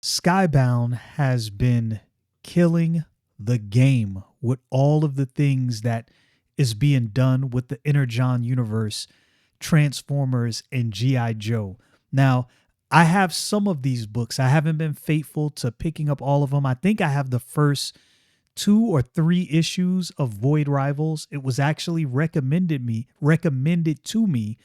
Skybound has been killing the game with all of the things that is being done with the Energon Universe, Transformers, and G.I. Joe. Now, I have some of these books. I haven't been faithful to picking up all of them. I think I have the first 2 or 3 issues of Void Rivals. It was actually recommended to me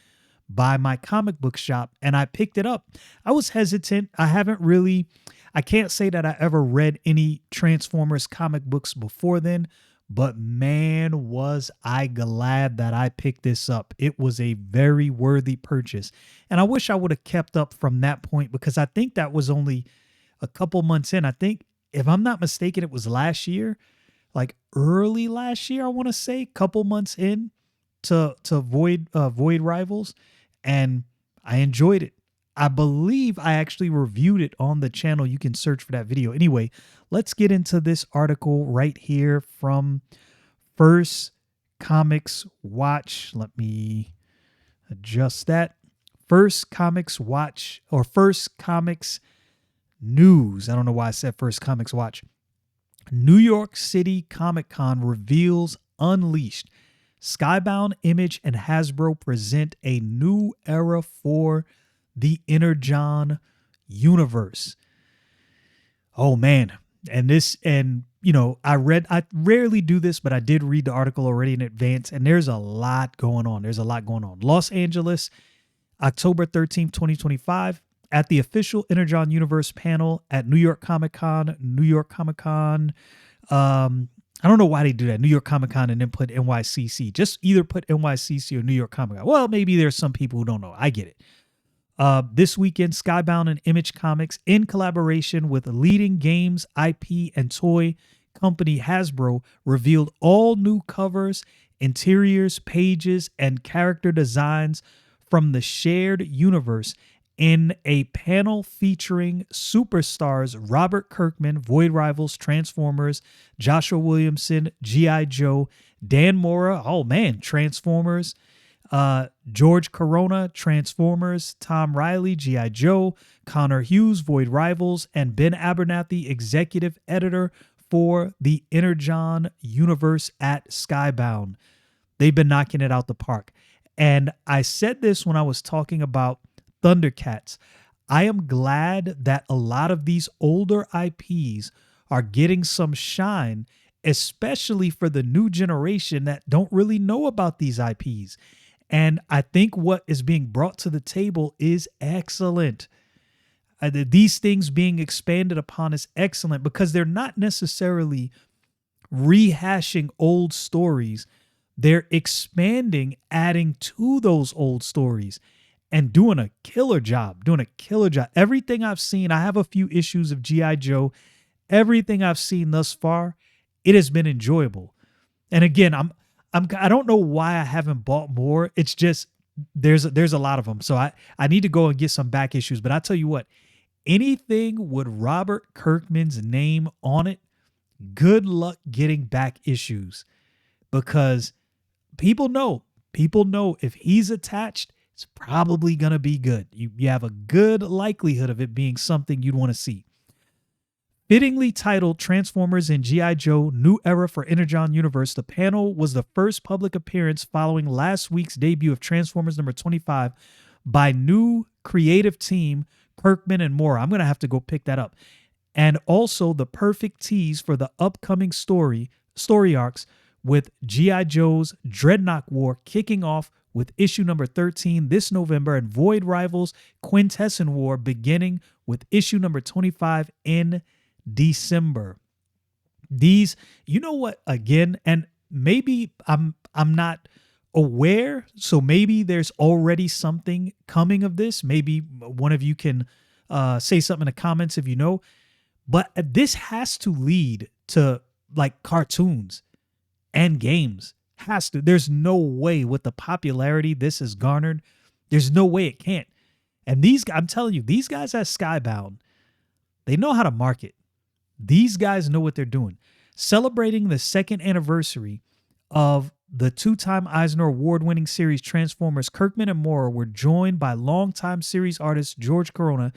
by my comic book shop, and I picked it up. I was hesitant. I can't say that I ever read any Transformers comic books before then, but man, was I glad that I picked this up. It was a very worthy purchase. And I wish I would have kept up from that point, because I think that was only a couple months in. I think, if I'm not mistaken, it was last year, like early last year, I want to say, couple months in to Void Rivals, and I enjoyed it. I believe I actually reviewed it on the channel. You can search for that video. Anyway, let's get into this article right here from First Comics Watch. Let me adjust that. First Comics Watch, or First Comics News. I don't know why I said First Comics Watch. New York City Comic Con reveals Unleashed. Skybound, Image, and Hasbro present a new era for the Energon Universe. Oh man. I rarely do this, but I did read the article already in advance, and there's a lot going on. Los Angeles, October 13th, 2025, at the official Energon Universe panel at New York Comic Con. I don't know why they do that. New York Comic Con and then put NYCC. Just either put NYCC or New York Comic Con. Well, maybe there's some people who don't know. I get it. This weekend, Skybound and Image Comics, in collaboration with leading games, IP, and toy company Hasbro, revealed all new covers, interiors, pages, and character designs from the shared universe in a panel featuring superstars Robert Kirkman, Void Rivals, Transformers, Joshua Williamson, G.I. Joe, Dan Mora, oh man, Transformers, Jorge Corona, Transformers, Tom Reilly, G.I. Joe, Conor Hughes, Void Rivals, and Ben Abernathy, executive editor for the Energon Universe at Skybound. They've been knocking it out the park. And I said this when I was talking about Thundercats. I am glad that a lot of these older IPs are getting some shine, especially for the new generation that don't really know about these IPs. And I think what is being brought to the table is excellent. These things being expanded upon is excellent, because they're not necessarily rehashing old stories. They're expanding, adding to those old stories, and doing a killer job. Everything I've seen, I have a few issues of G.I. Joe. Everything I've seen thus far, it has been enjoyable. And again, I don't know why I haven't bought more. It's just there's a lot of them. So I need to go and get some back issues. But I tell you what, anything with Robert Kirkman's name on it, good luck getting back issues, because people know if he's attached, it's probably going to be good. You have a good likelihood of it being something you'd want to see. Fittingly titled Transformers and G.I. Joe, New Era for Energon Universe, the panel was the first public appearance following last week's debut of Transformers number 25 by new creative team Kirkman and Mora. I'm going to have to go pick that up. And also the perfect tease for the upcoming story arcs, with G.I. Joe's Dreadnok War kicking off with issue number 13 this November, and Void Rivals Quintesson War beginning with issue number 25 in December. These, you know what, again, and maybe I'm not aware, so maybe there's already something coming of this. Maybe one of you can say something in the comments if you know, but this has to lead to like cartoons and games. Has to. There's no way, with the popularity this has garnered, there's no way it can't. And I'm telling you, these guys at Skybound, they know how to market. These guys know what they're doing. Celebrating the second anniversary of the two-time Eisner Award-winning series Transformers, Kirkman and Mora were joined by longtime series artist Jorge Corona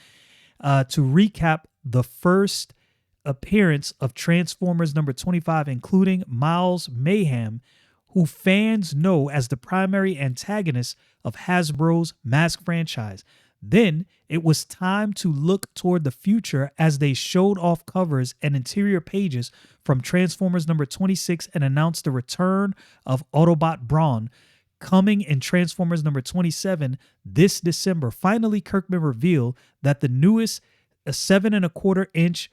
to recap the first appearance of Transformers number 25, including Miles Mayhem, who fans know as the primary antagonist of Hasbro's Mask franchise. Then it was time to look toward the future as they showed off covers and interior pages from Transformers number 26 and announced the return of Autobot Brawn coming in Transformers number 27 this December. Finally, Kirkman revealed that the newest 7.25-inch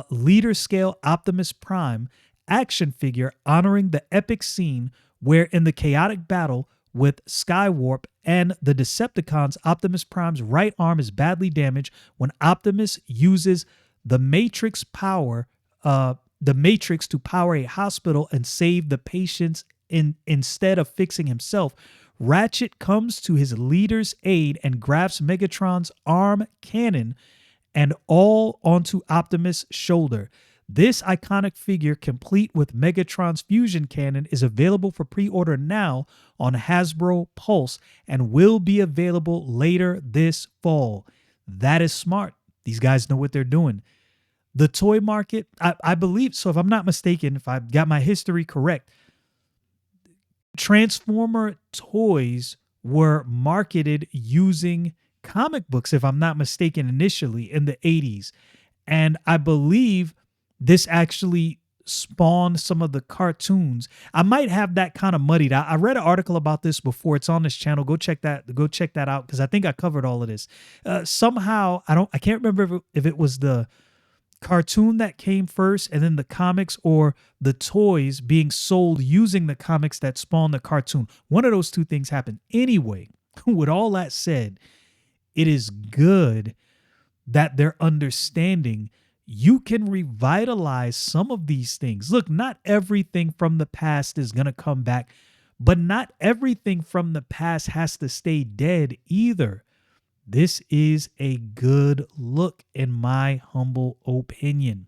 leader scale Optimus Prime action figure honoring the epic scene where in the chaotic battle with Skywarp and the Decepticons, Optimus Prime's right arm is badly damaged when Optimus uses the Matrix to power a hospital and save the patients instead of fixing himself. Ratchet comes to his leader's aid and grabs Megatron's arm cannon and all onto Optimus' shoulder. This iconic figure, complete with Megatron's fusion cannon, is available for pre-order now on Hasbro Pulse and will be available later this fall. That is smart. These guys know what they're doing. The toy market, I believe, so if I'm not mistaken, if I've got my history correct, Transformer toys were marketed using comic books, if I'm not mistaken, initially in the 80s. And I believe this actually spawned some of the cartoons. I might have that kind of muddied. I read an article about this before. It's on this channel. Go check that out because I think I covered all of this. Somehow I can't remember if it was the cartoon that came first and then the comics, or the toys being sold using the comics that spawned the cartoon. One of those two things happened. Anyway, with all that said, it is good that they're understanding you can revitalize some of these things. Look, not everything from the past is going to come back, but not everything from the past has to stay dead either. This is a good look, in my humble opinion.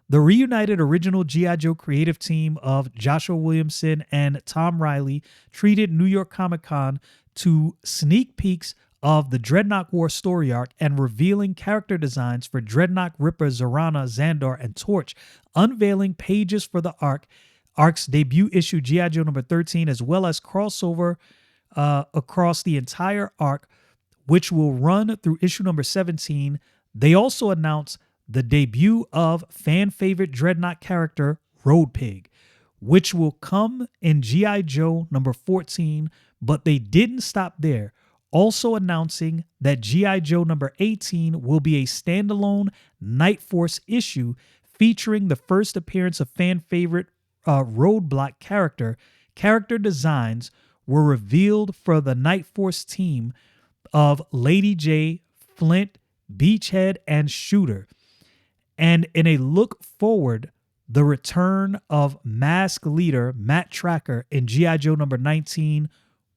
The reunited original G.I. Joe creative team of Joshua Williamson and Tom Reilly treated New York Comic Con to sneak peeks of the Dreadnok War story arc and revealing character designs for Dreadnok, Ripper, Zorana, Zandar, and Torch, unveiling pages for the arc's debut issue G.I. Joe number 13, as well as crossover across the entire arc, which will run through issue number 17. They also announced the debut of fan favorite Dreadnok character Road Pig, which will come in G.I. Joe number 14, but they didn't stop there, also announcing that G.I. Joe number 18 will be a standalone Night Force issue featuring the first appearance of fan favorite Roadblock character. Character designs were revealed for the Night Force team of Lady J, Flint, Beachhead, and Shooter. And in a look forward, the return of Mask leader Matt Tracker in G.I. Joe number 19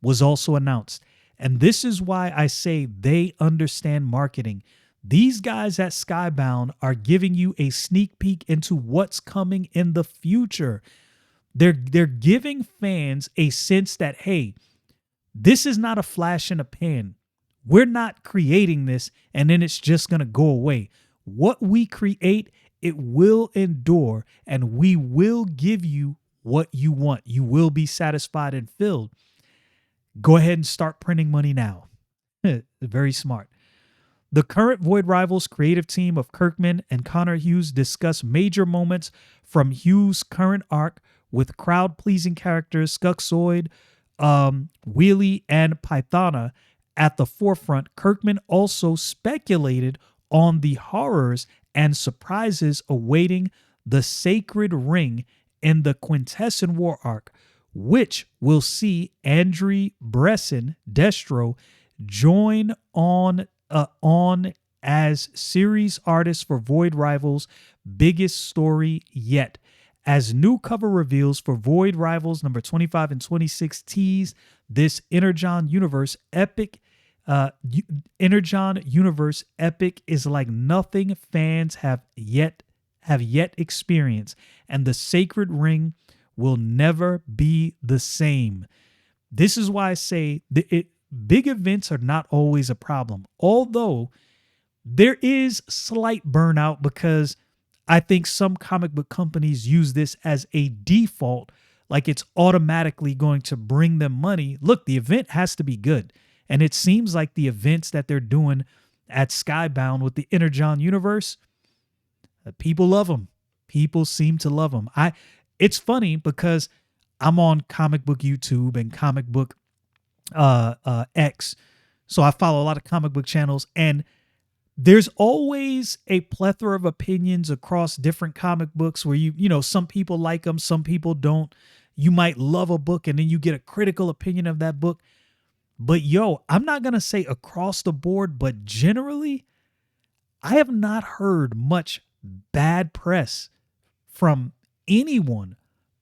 was also announced. And this is why I say they understand marketing. These guys at Skybound are giving you a sneak peek into what's coming in the future. They're giving fans a sense that, hey, this is not a flash in a pan. We're not creating this and then it's just going to go away. What we create, it will endure, and we will give you what you want. You will be satisfied and filled. Go ahead and start printing money now. Very smart. The current Void Rivals creative team of Kirkman and Conor Hughes discuss major moments from Hughes' current arc with crowd-pleasing characters Skuxoid, Reilly, and Pythena at the forefront. Kirkman also speculated on the horrors and surprises awaiting the Sacred Ring in the Quintesson War arc, which will see Andre Bresson, Destro, join on as series artist for Void Rivals' biggest story yet. As new cover reveals for Void Rivals number 25 and 26 tease this Energon Universe epic. Energon Universe epic is like nothing fans have yet experienced, and the Sacred Ring will never be the same. This is why I say big events are not always a problem. Although There is slight burnout because I think some comic book companies use this as a default, like it's automatically going to bring them money. Look, the event has to be good. And it seems like the events that they're doing at Skybound with the Energon Universe, people love them. People seem to love them. It's funny because I'm on comic book YouTube and comic book X. So I follow a lot of comic book channels, and there's always a plethora of opinions across different comic books where some people like them, some people don't. You might love a book and then you get a critical opinion of that book. But I'm not going to say across the board, but generally, I have not heard much bad press from anyone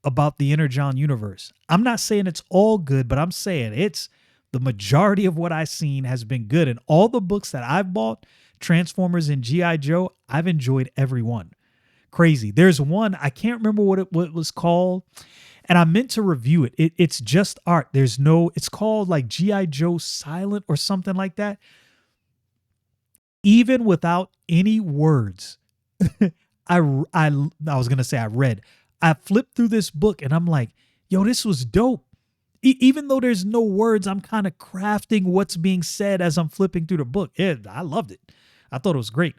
about the Energon Universe. I'm not saying it's all good, but I'm saying it's the majority of what I've seen has been good. And all the books that I've bought, Transformers and G.I. Joe, I've enjoyed every one. Crazy. There's one, I can't remember what it was called, and I meant to review it. It's just art. It's called like G.I. Joe Silent or something like that. Even without any words, I was going to say I read. I flipped through this book and I'm like, this was dope. Even though there's no words, I'm kind of crafting what's being said as I'm flipping through the book. Yeah, I loved it. I thought it was great.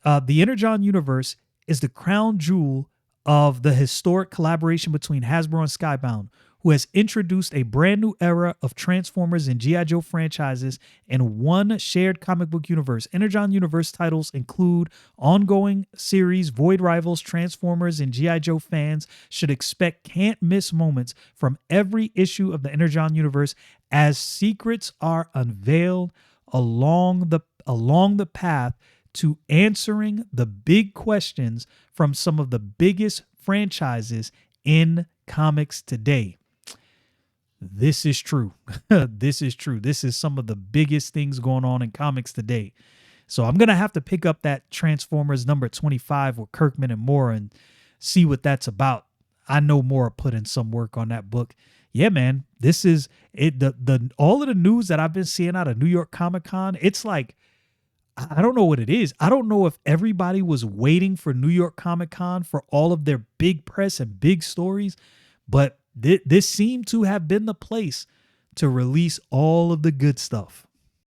The Energon Universe is the crown jewel of the historic collaboration between Hasbro and Skybound, who has introduced a brand new era of Transformers and G.I. Joe franchises in one shared comic book universe. Energon Universe titles include ongoing series Void Rivals, Transformers, and G.I. Joe fans should expect can't-miss moments from every issue of the Energon Universe as secrets are unveiled along the path to answering the big questions from some of the biggest franchises in comics today. This is true. This is true. This is some of the biggest things going on in comics today. So I'm going to have to pick up that Transformers number 25 with Kirkman and Mora and see what that's about. I know Mora put in some work on that book. Yeah, man, this is it. The all of the news that I've been seeing out of New York Comic Con, it's like, I don't know what it is. I don't know if everybody was waiting for New York Comic Con for all of their big press and big stories, but this seemed to have been the place to release all of the good stuff.